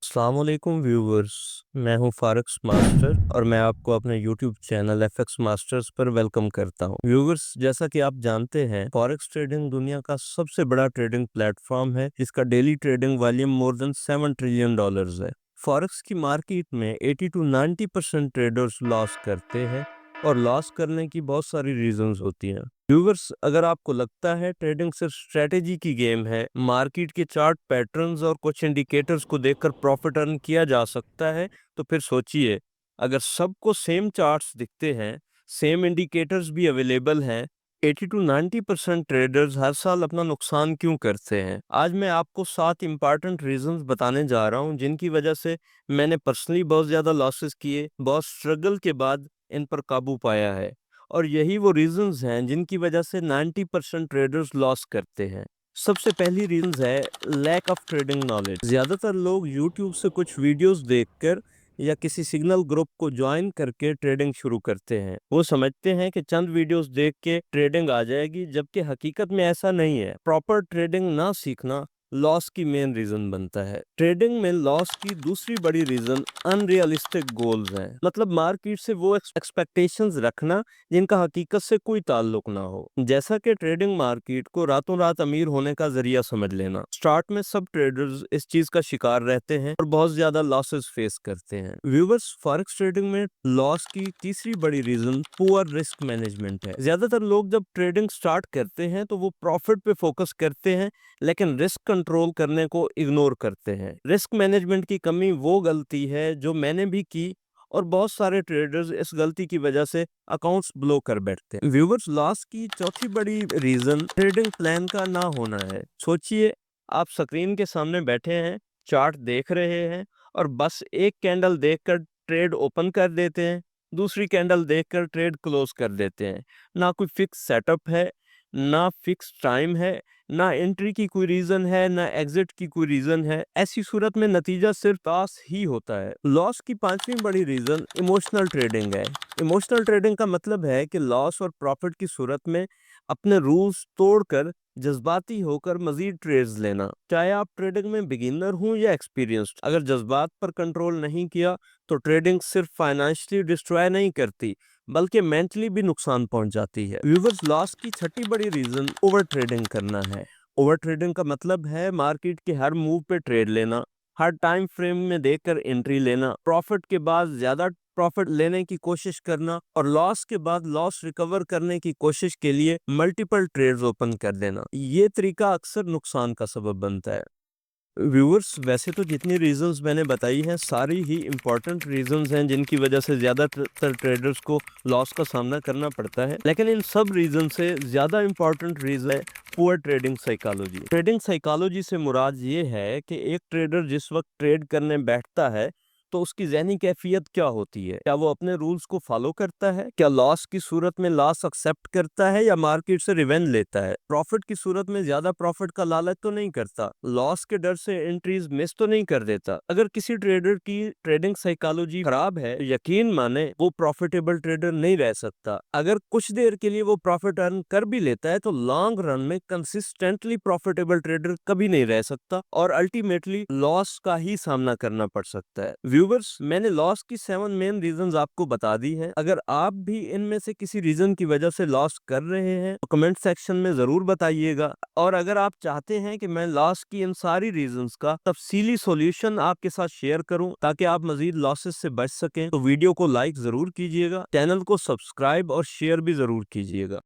अस्सलाम वालेकुम व्यूवर्स। मैं हूं फारक्स मास्टर और मैं आपको अपने यूट्यूब चैनल एफएक्स मास्टर्स पर वेलकम करता हूं। व्यूवर्स, जैसा कि आप जानते हैं, फॉरेक्स ट्रेडिंग दुनिया का सबसे बड़ा ट्रेडिंग प्लेटफॉर्म है जिसका daily trading volume more than $7 trillion है। फॉरेक्स की मार्केट में 80 to 90% ट्रेडर्स लॉस करते हैं और लॉस करने की बहुत सारी रीजंस होती हैं। व्यूवर्स, अगर आपको लगता है ट्रेडिंग सिर्फ स्ट्रेटेजी की गेम है, मार्केट के चार्ट पैटर्न्स और कुछ इंडिकेटर्स को देखकर प्रॉफिट अर्न किया जा सकता है, तो फिर सोचिए, अगर सबको सेम चार्ट्स दिखते हैं, सेम इंडिकेटर्स भी अवेलेबल हैं, 80 to 90% ट्रेडर्स हर साल अपना नुकसान क्यों करते हैं? आज मैं आपको 7 इंपॉर्टेंट रीजंस बताने जा रहा हूं जिनकी वजह से मैंने पर्सनली बहुत ज़्यादा लॉसेस किए, बहुत स्ट्रगल के बाद इन पर काबू पाया है। और यही वो रीजंस हैं जिनकी वजह से 90% ट्रेडर्स लॉस करते हैं। सबसे पहली रीजन है लैक ऑफ ट्रेडिंग नॉलेज। ज्यादातर लोग यूट्यूब से कुछ वीडियोस देखकर या किसी सिग्नल ग्रुप को ज्वाइन करके ट्रेडिंग शुरू करते हैं। वो समझते हैं कि चंद वीडियोस देख के ट्रेडिंग आ जाएगी, जबकि हकीकत में ऐसा नहीं है। प्रॉपर ट्रेडिंग ना सीखना लॉस की मेन रीजन बनता है। ट्रेडिंग में लॉस की दूसरी बड़ी रीजन अनरियलिस्टिक गोल्स हैं। मतलब मार्केट से वो एक्सपेक्टेशंस रखना जिनका हकीकत से कोई ताल्लुक ना हो। जैसा कि ट्रेडिंग मार्केट को रातों रात अमीर होने का जरिया समझ लेना। स्टार्ट में सब ट्रेडर्स इस चीज का शिकार रहते हैं और बहुत ज्यादा लॉसेस फेस करते हैं। व्यूवर्स, फॉरेक्स ट्रेडिंग में लॉस की तीसरी बड़ी रीजन पुअर रिस्क मैनेजमेंट है। ज्यादातर लोग जब ट्रेडिंग स्टार्ट करते हैं तो वो प्रॉफिट पे फोकस करते हैं, लेकिन रिस्क कंट्रोल करने को इग्नोर करते हैं। रिस्क मैनेजमेंट की कमी वो गलती है जो मैंने भी की, और बहुत सारे ट्रेडर्स इस गलती की वजह से अकाउंट्स ब्लो कर बैठते हैं। व्यूवर्स, लॉस की चौथी बड़ी रीजन ट्रेडिंग प्लान का ना होना है। सोचिए, आप स्क्रीन के सामने बैठे हैं, चार्ट देख रहे हैं और बस एक कैंडल देखकर ट्रेड ओपन कर देते हैं, दूसरी कैंडल देखकर ट्रेड क्लोज कर देते हैं। ना कोई फिक्स सेटअप है, ना फिक्स टाइम है, ना एंट्री की कोई रीजन है, ना एग्जिट की कोई रीजन है। ऐसी सूरत में नतीजा सिर्फ लॉस ही होता है। लॉस की पांचवी बड़ी रीजन इमोशनल ट्रेडिंग है। इमोशनल ट्रेडिंग का मतलब है कि लॉस और प्रॉफिट की सूरत में अपने रूल्स तोड़कर जज्बाती होकर मजीद ट्रेड्स लेना। चाहे आप ट्रेडिंग में बिगिनर हो या एक्सपीरियंस्ड, अगर जज्बात पर कंट्रोल नहीं किया तो ट्रेडिंग सिर्फ फाइनेंशियली डिस्ट्रॉय नहीं करती, बल्कि मेंटली भी नुकसान पहुंच जाती है। व्यूवर्स, लॉस की छठी बड़ी रीजन ओवर ट्रेडिंग करना है। ओवर ट्रेडिंग का मतलब है मार्केट के हर मूव पे ट्रेड लेना, हर टाइम फ्रेम में देखकर एंट्री लेना, प्रॉफिट के बाद ज्यादा प्रॉफिट लेने की कोशिश करना और लॉस के बाद लॉस रिकवर करने की कोशिश के लिए मल्टीपल ट्रेड्स ओपन कर देना। ये तरीका अक्सर नुकसान का सबब बनता है। व्यूअर्स, वैसे तो जितनी रीजंस मैंने बताई हैं सारी ही इम्पोर्टेंट रीजंस हैं जिनकी वजह से ज़्यादातर ट्रेडर्स को लॉस का सामना करना पड़ता है, लेकिन इन सब रीजन से ज़्यादा इम्पोर्टेंट रीजन है poor trading psychology. Trading psychology से मुराद ये है कि एक ट्रेडर जिस वक्त ट्रेड करने बैठता है तो उसकी ज़हनी कैफियत क्या होती है। क्या वो अपने रूल्स को फॉलो करता है? क्या लॉस की सूरत में लॉस एक्सेप्ट करता है या मार्केट से रिवेंज लेता है? प्रॉफिट की सूरत में ज्यादा प्रॉफिट का लालच तो नहीं करता? लॉस के डर से एंट्रीज मिस तो नहीं कर देता? अगर किसी ट्रेडर की ट्रेडिंग साइकोलॉजी खराब है, यकीन माने वो प्रॉफिटेबल ट्रेडर नहीं रह सकता। अगर कुछ देर के लिए वो प्रॉफिट अर्न कर भी लेता है तो लॉन्ग रन में कंसिस्टेंटली प्रॉफिटेबल ट्रेडर कभी नहीं रह सकता और अल्टीमेटली लॉस का ही सामना करना पड़ सकता है। व्यूवर्स, मैंने लॉस की 7 मेन रीजंस आपको बता दी हैं। अगर आप भी इनमें से किसी रीजन की वजह से लॉस कर रहे हैं तो कमेंट सेक्शन में जरूर बताइएगा। और अगर आप चाहते हैं कि मैं लॉस की इन सारी रीजंस का तफसीली सॉल्यूशन आपके साथ शेयर करूं ताकि आप मजीद लॉसेस से बच सकें, तो वीडियो को लाइक जरूर कीजिएगा, चैनल को सब्सक्राइब और शेयर भी जरूर कीजिएगा।